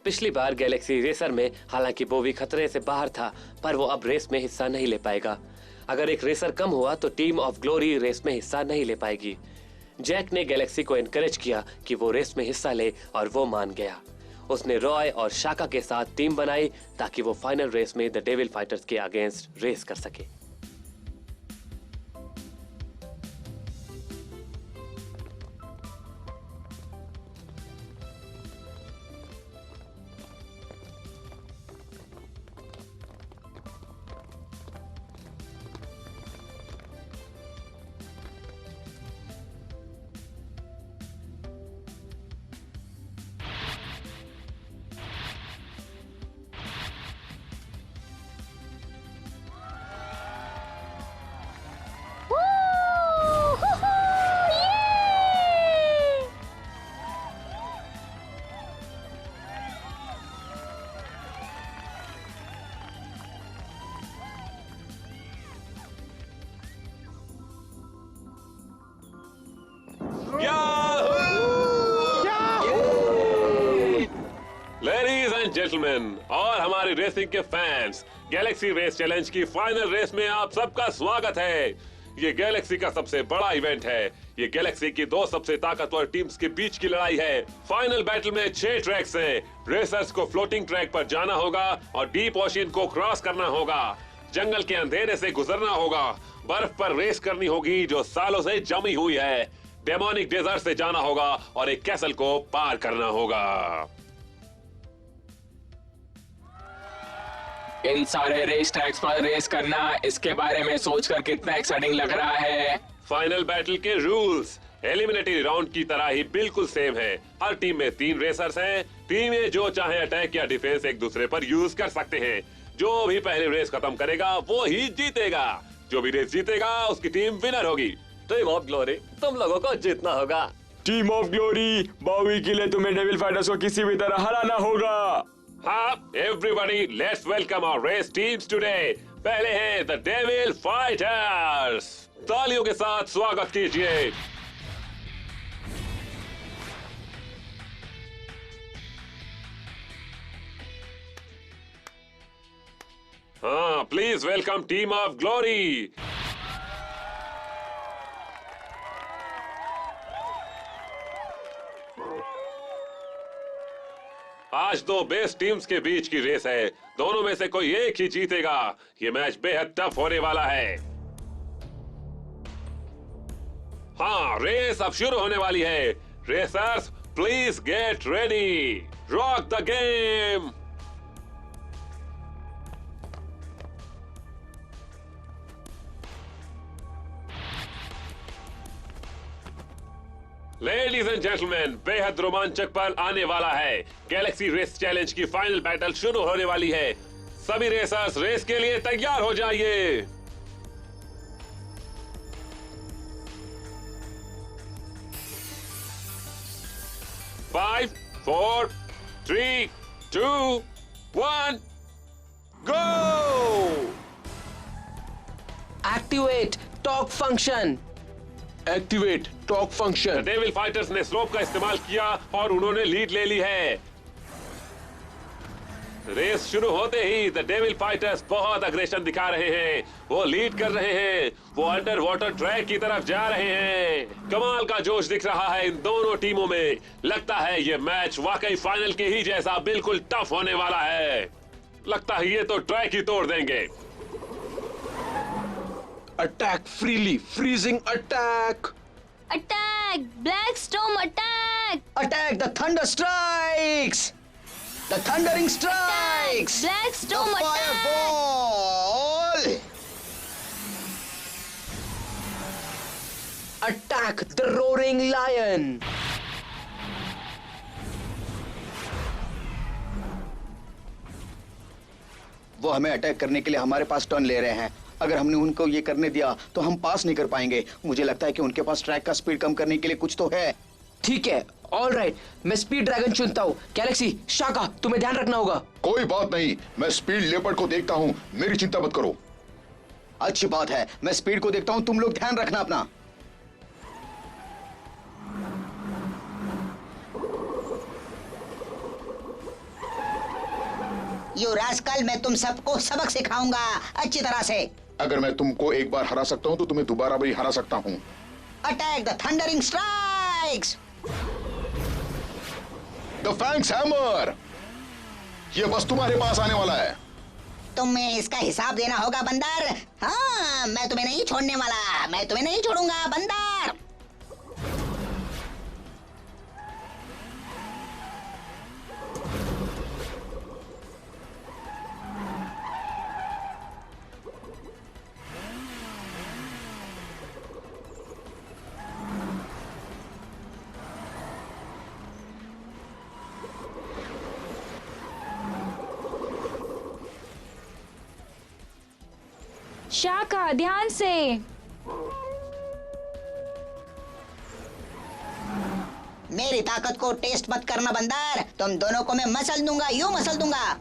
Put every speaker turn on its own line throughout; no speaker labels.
पिछली बार Galaxy racer में हालांकि बोवी खतरे से बाहर था, पर वो अब रेस में हिस्सा नहीं ले पाएगा। अगर एक रेसर कम हुआ तो टीम ऑफ ग्लोरी रेस में हिस्सा नहीं ले पाएगी। जैक ने गैलेक्सी को एनकरेज किया कि वो रेस में हिस्सा ले और वो मान गया। उसने रॉय और शाका के साथ टीम बनाई ताकि वो फाइनल रेस में द डेविल फाइटर्स के अगेंस्ट रेस कर सके।
जेंटलमैन और हमारे रेसिंग के फैंस, गैलेक्सी रेस चैलेंज की फाइनल रेस में आप सबका स्वागत है। ये गैलेक्सी का सबसे बड़ा इवेंट है। ये गैलेक्सी की दो सबसे ताकतवर टीम्स के बीच की लड़ाई है। फाइनल बैटल में 6 ट्रैक्स हैं। रेसर्स को फ्लोटिंग ट्रैक पर जाना होगा और डीप ओशियन को क्रॉस करना होगा। जंगल के अंधेरे से गुजरना होगा। बर्फ पर रेस करनी होगी जो सालों से जमी हुई है। डेमोनिक डेजर्ट से जाना होगा और एक कैसल को पार करना होगा।
इन सारे रेस ट्रैक्स पर रेस करना, इसके बारे में सोचकर कितना एक्साइटिंग लग रहा है।
फाइनल बैटल के रूल्स एलिमिनेटरी राउंड की तरह ही बिल्कुल सेम है। हर टीम में 3 रेसर्स हैं। टीमें जो चाहे अटैक या डिफेंस एक दूसरे पर यूज कर सकते हैं। जो भी पहले रेस खत्म करेगा वो ही जीतेगा। जो भी रेस जीतेगा उसकी टीम विनर होगी।
टीम ऑफ ग्लोरी, तुम लोगों को जीतना होगा।
टीम ऑफ ग्लोरी, बोवी के लिए तुम्हें डेविल फाइटर्स को किसी भी तरह हराना होगा।
हाँ, everybody let's welcome our race teams today. पहले हैं द डेविल फाइटर्स। तालियों के साथ स्वागत कीजिए। हाँ, please welcome team of glory. आज 2 बेस्ट टीम्स के बीच की रेस है। दोनों में से कोई एक ही जीतेगा। ये मैच बेहद टफ होने वाला है। हाँ, रेस अब शुरू होने वाली है। Racers please get ready. Rock the game. Ladies and gentleman, बेहद रोमांचक पल आने वाला है। गैलेक्सी रेस चैलेंज की फाइनल बैटल शुरू होने वाली है। सभी रेसर्स रेस के लिए तैयार हो जाइए। Five, 4, 3, 2, 1, go!
Activate talk function.
Activate talk function.
Devil fighters ने स्लोप का इस्तेमाल किया और उन्होंने लीड ले ली है। रेस शुरू होते ही द डेविल फाइटर्स बहुत अग्रेशन दिखा रहे हैं। वो लीड कर रहे हैं। वो अंडर वाटर ट्रैक की तरफ जा रहे हैं। कमाल का जोश दिख रहा है इन दोनों टीमों में। लगता है ये मैच वाकई फाइनल के ही जैसा बिल्कुल टफ होने वाला है। लगता है ये तो ट्रैक ही तोड़ देंगे।
Attack freely, freezing attack.
Attack! Black Storm attack!
Attack the thunder strikes. The thundering strikes.
Black Storm
The
attack!
fireball. Attack the roaring lion. वो हमें अटैक करने के लिए हमारे पास टर्न ले रहे हैं। अगर हमने उनको ये करने दिया तो हम पास नहीं कर पाएंगे। मुझे लगता है कि उनके पास ट्रैक का स्पीड कम करने के लिए कुछ तो है। ठीक है, ऑलराइट, मैं स्पीड ड्रैगन चुनता हूँ। गैलेक्सी, शाका, तुम्हें ध्यान रखना होगा।
कोई बात नहीं, मैं स्पीड लेपर्ड को देखता हूँ, मेरी चिंता मत करो।
अच्छी बात है, मैं स्पीड को देखता हूँ, तुम लोग ध्यान रखना अपना।
यू रास्कल, मैं तुम सबको सबक सिखाऊंगा अच्छी तरह से।
अगर मैं तुमको एक बार हरा सकता हूँ तो तुम्हें दोबारा भी हरा सकता हूँ।
Attack the thundering strikes.
The fangs hammer, ये बस तुम्हारे पास आने वाला है।
तुम्हें इसका हिसाब देना होगा बंदर। हाँ, मैं तुम्हें नहीं छोड़ने वाला, मैं तुम्हें नहीं छोड़ूंगा बंदर।
शाका ध्यान से।
मेरी ताकत को टेस्ट मत करना बंदर, तुम दोनों को मैं मसल दूंगा, यूं मसल दूंगा।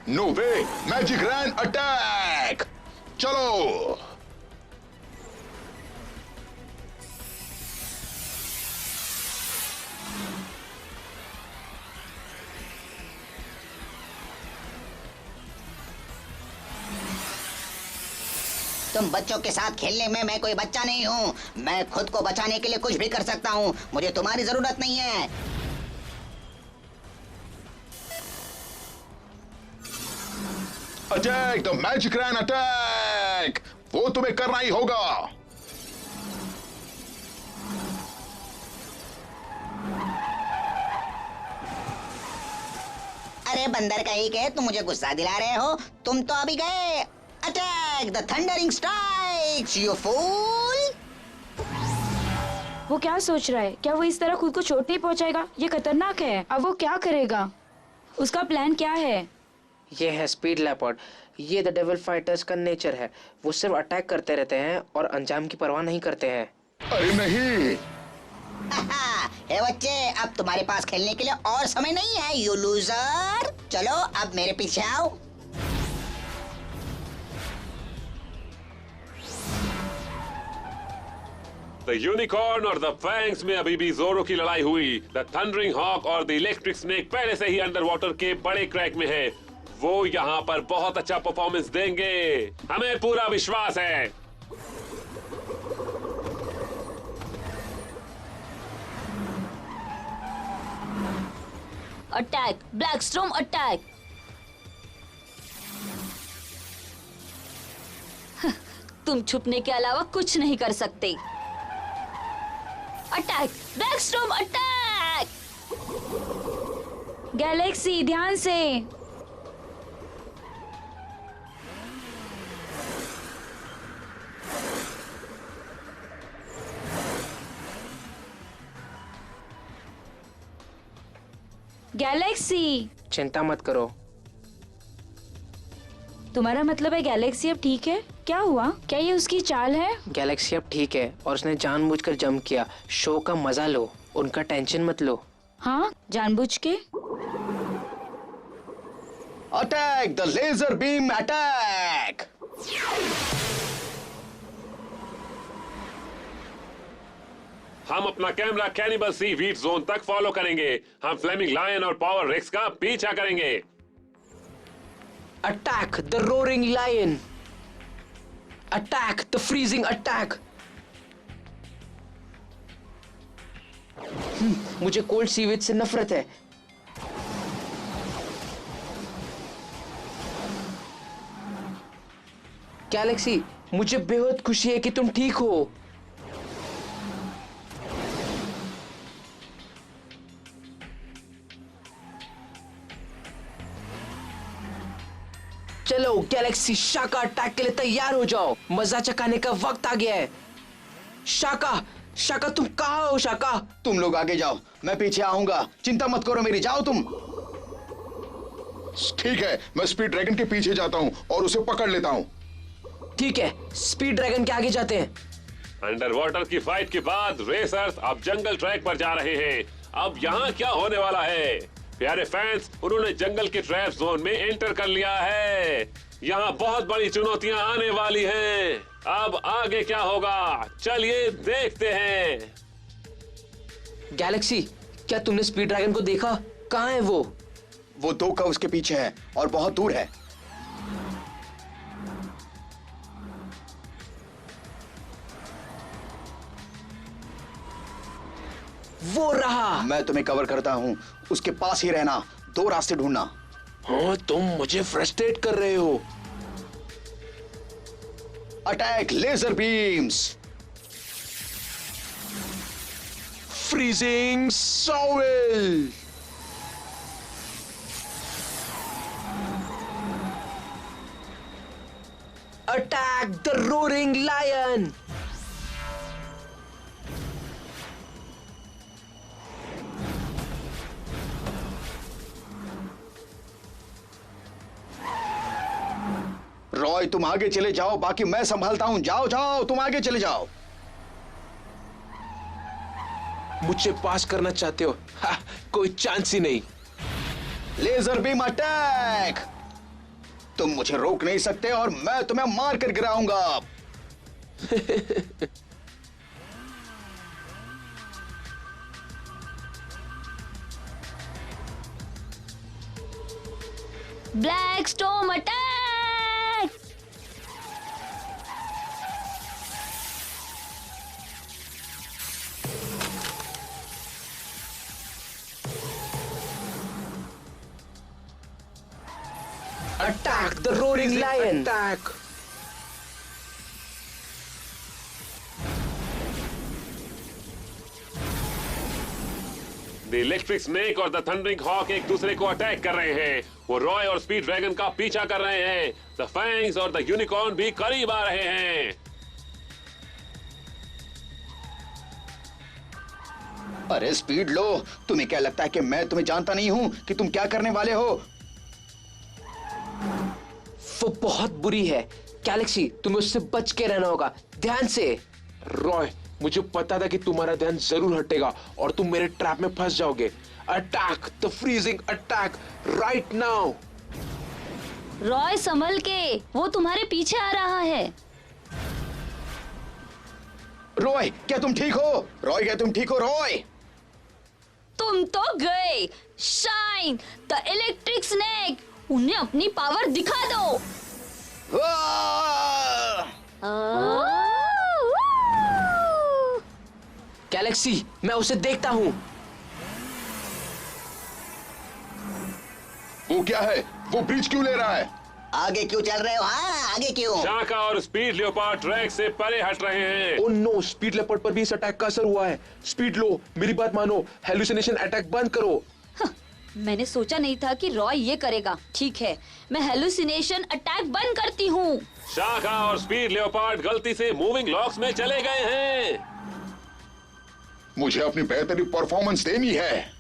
नो वे, मैजिक रैन अटैक। चलो।
तुम बच्चों के साथ खेलने में मैं कोई बच्चा नहीं हूँ। मैं खुद को बचाने के लिए कुछ भी कर सकता हूँ, मुझे तुम्हारी जरूरत नहीं है।
Attack the magic rain attack, वो तुम्हें करना ही होगा।
अरे बंदर कहीं के, तुम मुझे गुस्सा दिला रहे हो। तुम तो अभी गए। Attack the thundering strikes, you fool.
वो क्या सोच रहा है? क्या वो इस तरह खुद को चोट नहीं पहुंचाएगा? ये खतरनाक है। अब वो क्या करेगा? उसका प्लान क्या है?
ये है स्पीड लेपर्ड। ये द डेविल फाइटर्स का नेचर है। वो सिर्फ अटैक करते रहते हैं और अंजाम की परवाह नहीं करते हैं।
अरे नहीं।
हे बच्चे, अब तुम्हारे पास खेलने के लिए और समय नहीं है, यू लूजर। चलो अब मेरे पीछे आओ।
द यूनिकॉर्न और द फैंग्स में अभी भी जोरों की लड़ाई हुई। द थंडरिंग हॉक और द इलेक्ट्रिक स्नेक पहले से ही अंडर वाटर के बड़े क्रैक में है। वो यहाँ पर बहुत अच्छा परफॉर्मेंस देंगे, हमें पूरा विश्वास है।
Attack black storm attack. तुम छुपने के अलावा कुछ नहीं कर सकते। Attack black storm attack. Galaxy ध्यान से। गैलेक्सी,
चिंता मत करो।
तुम्हारा मतलब है गैलेक्सी अब ठीक है? क्या हुआ? क्या ये उसकी चाल है?
गैलेक्सी अब ठीक है और उसने जानबूझकर जंप किया। शो का मजा लो, उनका टेंशन मत लो।
हाँ, जानबूझ के।
Attack the laser beam attack.
हम अपना camera cannibal sea wheat zone तक फॉलो करेंगे। हम फ्लेमिंग लायन और पावर रेक्स का पीछा करेंगे।
Attack the roaring lion. Attack the freezing attack. मुझे कोल्ड सीवेज से नफरत है। गैलेक्सी, मुझे बेहद खुशी है कि तुम ठीक हो। चलो गैलेक्सी, शाका अटैक के लिए तैयार हो जाओ। मजा चखाने का वक्त आ गया है। शाका, शाका तुम कहाँ हो? शाका,
तुम लोग आगे जाओ, मैं पीछे आऊंगा। चिंता मत करो मेरी, जाओ तुम।
ठीक है, मैं स्पीड ड्रैगन के पीछे जाता हूँ और उसे पकड़ लेता हूँ।
ठीक है, स्पीड ड्रैगन के आगे जाते हैं।
अंडर वाटर की फाइट के बाद रेसर्स अब जंगल ट्रैक पर जा रहे हैं। अब यहाँ क्या होने वाला है? प्यारे फैंस, उन्होंने जंगल के ट्रैप जोन में एंटर कर लिया है। यहाँ बहुत बड़ी चुनौतियां आने वाली हैं। अब आगे क्या होगा, चलिए देखते हैं।
गैलेक्सी, क्या तुमने स्पीड ड्रैगन को देखा? कहाँ है वो?
वो 2 का उसके पीछे है और बहुत दूर है।
वो रहा।
मैं तुम्हें कवर करता हूँ, उसके पास ही रहना, 2 रास्ते ढूंढना।
हाँ, तुम मुझे फ्रस्ट्रेट कर रहे हो।
Attack laser beams.
Freezing shovel.
Attack the roaring lion.
Roy, तुम आगे चले जाओ, बाकी मैं संभालता हूं। जाओ जाओ, तुम आगे चले जाओ।
मुझे पास करना चाहते हो? कोई चांस ही नहीं।
Laser beam attack. तुम मुझे रोक नहीं सकते और मैं तुम्हें मार कर गिराऊंगा।
Black storm attack.
Attack the roaring lion.
Attack.
The electric snake और द थंडरिंग हॉक एक दूसरे को अटैक कर रहे हैं। वो रॉय और स्पीड ड्रैगन का पीछा कर रहे हैं। द फैंग्स और द यूनिकॉर्न भी करीब आ रहे हैं।
अरे स्पीड लो, तुम्हें क्या लगता है कि मैं तुम्हें जानता नहीं हूं कि तुम क्या करने वाले हो?
वो बहुत बुरी है। गैलेक्सी, तुम्हें उससे बच के रहना होगा, ध्यान से।
रॉय, मुझे पता था कि तुम्हारा ध्यान जरूर हटेगा और तुम मेरे ट्रैप में फंस जाओगे। Attack the freezing attack right now.
Roy संभल के, वो तुम्हारे पीछे आ रहा है।
रॉय, क्या तुम ठीक हो? रॉय, क्या तुम ठीक हो? रॉय,
तुम तो गए। शाइन द इलेक्ट्रिक स्नेक, उन्हें अपनी पावर दिखा दो।
गैलेक्सी, मैं उसे देखता हूं।
वो क्या है? वो ब्रिज क्यों ले रहा है?
आगे क्यों चल रहे हो? हाँ, आगे क्यों?
शाका और स्पीड लियोपार्ड ट्रैक से परे हट रहे हैं।
ओ नो, स्पीड लेपर्ड पर भी इस अटैक का असर हुआ है। स्पीड लो, मेरी बात मानो, हेलुसिनेशन अटैक बंद करो।
मैंने सोचा नहीं था कि रॉय ये करेगा। ठीक है, मैं हेलुसिनेशन अटैक बंद करती हूँ।
शाका और स्पीड लियोपार्ड गलती से मूविंग लॉक्स में चले गए हैं।
मुझे अपनी बेहतरीन परफॉर्मेंस देनी है।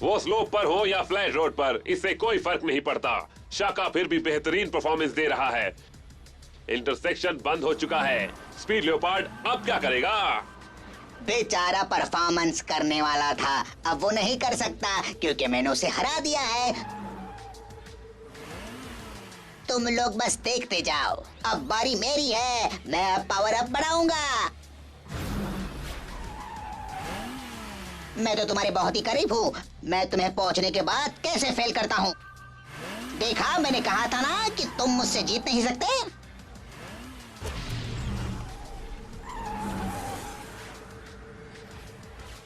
वो स्लोप पर हो या फ्लैट रोड पर, इससे कोई फर्क नहीं पड़ता। शाका फिर भी बेहतरीन परफॉर्मेंस दे रहा है। इंटरसेक्शन बंद हो चुका है। स्पीड लियोपार्ड अब क्या करेगा?
बेचारा परफॉर्मेंस करने वाला था, अब वो नहीं कर सकता क्योंकि मैंने उसे हरा दिया है। तुम लोग बस देखते जाओ, अब बारी मेरी है। मैं अब पावर अप बढ़ाऊंगा। मैं तो तुम्हारे बहुत ही करीब हूँ। मैं तुम्हें पहुंचने के बाद कैसे फेल करता हूँ। देखा, मैंने कहा था ना कि तुम मुझसे जीत नहीं सकते।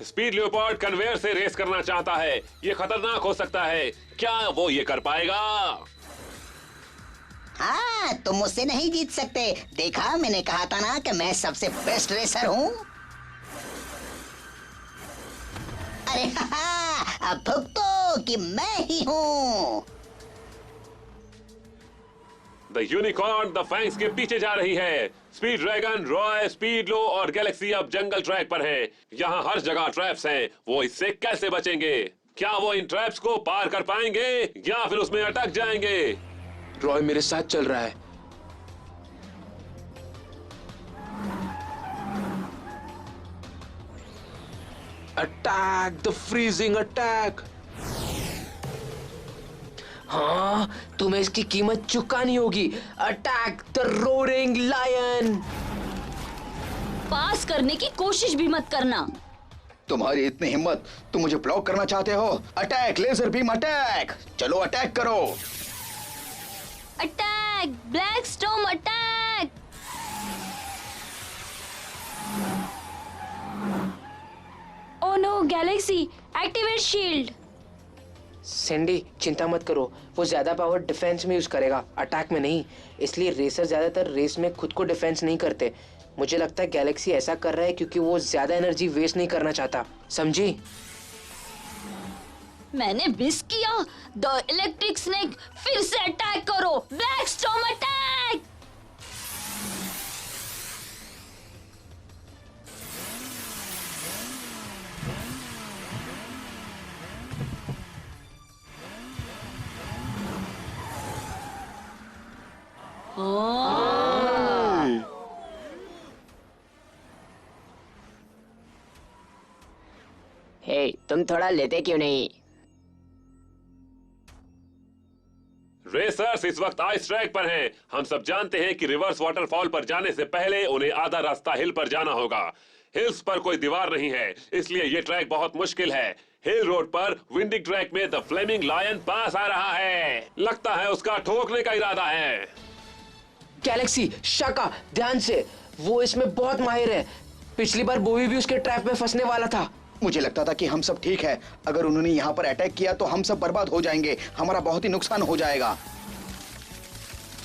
स्पीड लियोपार्ड कन्वेयर से रेस करना चाहता है। ये खतरनाक हो सकता है। क्या वो ये कर पाएगा?
हाँ, तुम मुझसे नहीं जीत सकते। देखा, मैंने कहा था ना कि मैं सबसे बेस्ट रेसर हूँ। अरे अब भुगतो कि मैं ही हूँ।
द यूनिकॉर्न द फैंग्स के पीछे जा रही है। स्पीड ड्रैगन, रॉय, स्पीड लो और गैलेक्सी अब जंगल ट्रैक पर है। यहाँ हर जगह ट्रैप्स हैं। वो इससे कैसे बचेंगे? क्या वो इन ट्रैप्स को पार कर पाएंगे या फिर उसमें अटक जाएंगे?
रॉय मेरे साथ चल रहा है। Attack the freezing attack.
हाँ, तुम्हें इसकी कीमत चुकानी होगी। Attack the roaring lion.
Pass करने की कोशिश भी मत करना।
तुम्हारी इतनी हिम्मत, तुम मुझे ब्लॉक करना चाहते हो? अटैक लेजर बीम अटैक, चलो अटैक करो।
Attack black storm attack. Oh no galaxy, activate shield.
Sandy चिंता मत करो, वो ज्यादा पावर डिफेंस में यूज करेगा, अटैक में नहीं। इसलिए रेसर ज्यादातर रेस में खुद को डिफेंस नहीं करते। मुझे लगता है गैलेक्सी ऐसा कर रहा है क्योंकि वो ज्यादा एनर्जी वेस्ट नहीं करना चाहता, समझी?
मैंने मिस किया। द इलेक्ट्रिक स्नेक, फिर से अटैक करो। Black storm attack.
हे, तुम थोड़ा लेते क्यों नहीं?
रेसर्स इस वक्त आइस ट्रैक पर हैं। हम सब जानते हैं कि रिवर्स वाटरफॉल पर जाने से पहले उन्हें आधा रास्ता हिल पर जाना होगा। हिल्स पर कोई दीवार नहीं है, इसलिए ये ट्रैक बहुत मुश्किल है। हिल रोड पर विंडिंग ट्रैक में द फ्लेमिंग लायन पास आ रहा है। लगता है उसका ठोकने का इरादा है।
गैलेक्सी, शाका, ध्यान से, वो इसमें बहुत माहिर है। पिछली बार बोवी भी उसके ट्रैप में फंसने वाला था।
मुझे लगता था कि हम सब ठीक है। अगर उन्होंने यहाँ पर अटैक किया तो हम सब बर्बाद हो जाएंगे, हमारा बहुत ही नुकसान हो जाएगा।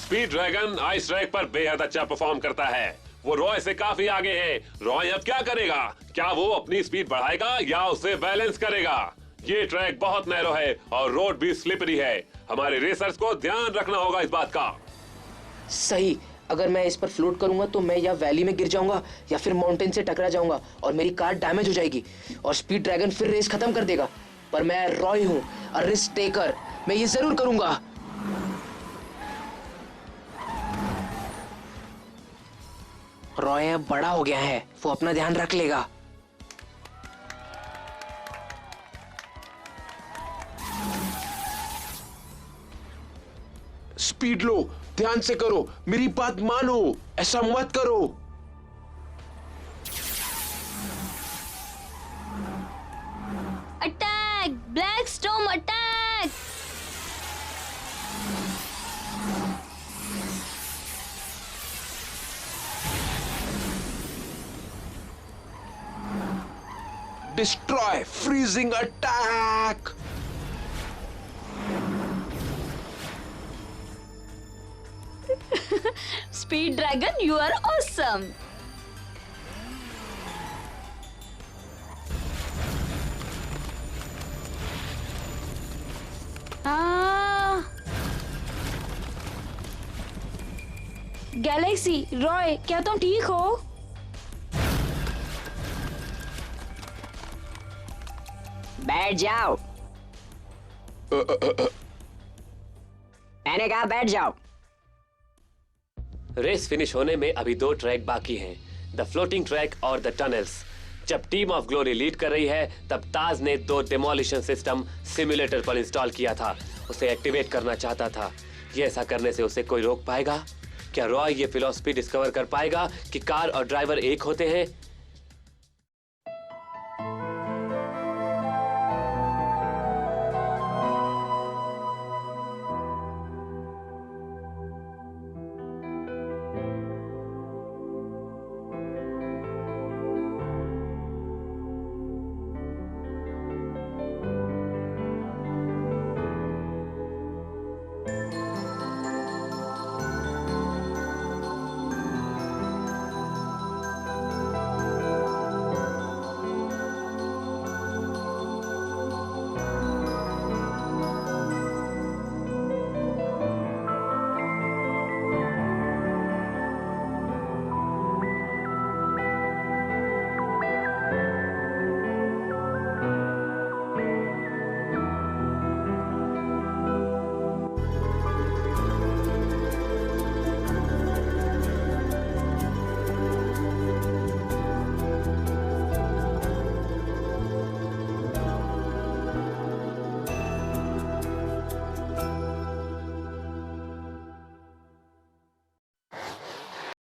स्पीड ड्रैगन आइस ट्रैक पर बेहद अच्छा परफॉर्म करता है। वो रॉय से काफी आगे है। रॉय अब क्या करेगा? क्या वो अपनी स्पीड बढ़ाएगा या उसे बैलेंस करेगा? ये ट्रैक बहुत नैरो है और रोड भी स्लिपरी है। हमारे रेसर्स को ध्यान रखना होगा इस बात का।
सही, अगर मैं इस पर फ्लोट करूंगा तो मैं या वैली में गिर जाऊंगा या फिर माउंटेन से टकरा जाऊंगा और मेरी कार डैमेज हो जाएगी और स्पीड ड्रैगन फिर रेस खत्म कर देगा। पर मैं रॉय हूं, अ रिस्क टेकर, मैं ये जरूर करूंगा। रॉय अब बड़ा हो गया है, वो अपना ध्यान रख लेगा।
स्पीड लो, ध्यान से करो, मेरी बात मानो, ऐसा मत करो।
Attack black storm attack.
Destroy freezing attack.
Speed dragon, you are awesome. Galaxy, Roy, क्या तुम ठीक हो?
बैठ जाओ। मैंने कहा बैठ जाओ।
रेस फिनिश होने में अभी 2 ट्रैक बाकी हैं, द फ्लोटिंग ट्रैक और द टनल्स। जब टीम ऑफ ग्लोरी लीड कर रही है तब ताज ने 2 डिमोलिशन सिस्टम सिमुलेटर पर इंस्टॉल किया था। उसे एक्टिवेट करना चाहता था। ये ऐसा करने से उसे कोई रोक पाएगा? क्या रॉय ये फिलॉसफी डिस्कवर कर पाएगा कि कार और ड्राइवर एक होते हैं?